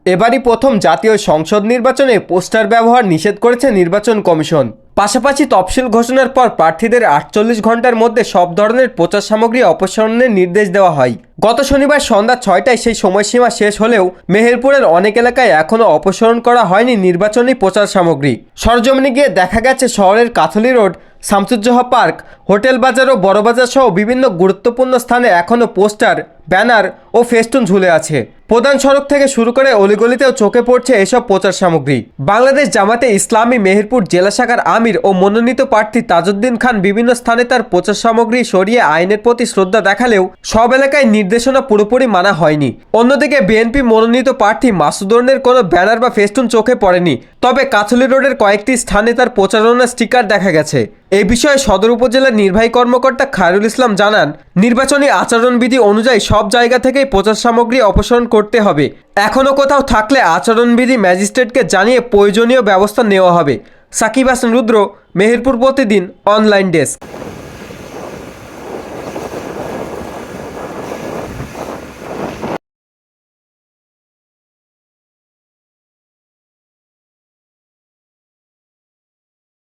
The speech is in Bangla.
এবারই প্রথম জাতীয় সংসদ নির্বাচনে পোস্টার ব্যবহার নিষেধ করেছে নির্বাচন কমিশন। পাশাপাশি তফসিল ঘোষণার পর প্রার্থীদের ৪৮ ঘন্টার মধ্যে সব ধরনের প্রচার সামগ্রী অপসারণের নির্দেশ দেওয়া হয়। গত শনিবার সন্ধ্যা ৬টায় সেই সময়সীমা শেষ হলেও মেহেরপুরের অনেক এলাকায় এখনও অপসারণ করা হয়নি নির্বাচনী প্রচার সামগ্রী। সরজমিনে গিয়ে দেখা গেছে শহরের কাথলি রোড, শামসুজ্জোহা পার্ক, হোটেল বাজার ও বড়বাজার সহ বিভিন্ন গুরুত্বপূর্ণ স্থানে এখনও পোস্টার, ব্যানার ও ফেস্টুন ঝুলে আছে। প্রধান সড়ক থেকে শুরু করে অলিগলিতেও চোখে পড়ছে এসব প্রচার সামগ্রী। বাংলাদেশ জামাতে ইসলামী মেহেরপুর জেলা শাখার আমির ও মনোনীত প্রার্থী তাজউদ্দিন খান বিভিন্ন স্থানে তার প্রচার সামগ্রী সরিয়ে আইনের প্রতি শ্রদ্ধা দেখালেও সব এলাকায় নির্দেশনা পুরোপুরি মানা হয়নি। অন্যদিকে বিএনপি মনোনীত প্রার্থী মাসুদুরের কোনো ব্যানার বা ফেস্টুন চোখে পড়েনি, তবে কাথলি রোডের কয়েকটি স্থানে তার প্রচারণার স্টিকার দেখা গেছে। এই বিষয়ে সদর উপজেলার নির্বাহী কর্মকর্তা খায়রুল ইসলাম জানান, নির্বাচনী আচরণবিধি অনুযায়ী সব জায়গা থেকেই প্রচার সামগ্রী অপসারণ করতে হবে। এখনও কোথাও থাকলে আচরণবিধি ম্যাজিস্ট্রেটকে জানিয়ে প্রয়োজনীয় ব্যবস্থা নেওয়া হবে। সাকিব হাসান রুদ্র, মেহেরপুর প্রতিদিন অনলাইন ডেস্ক।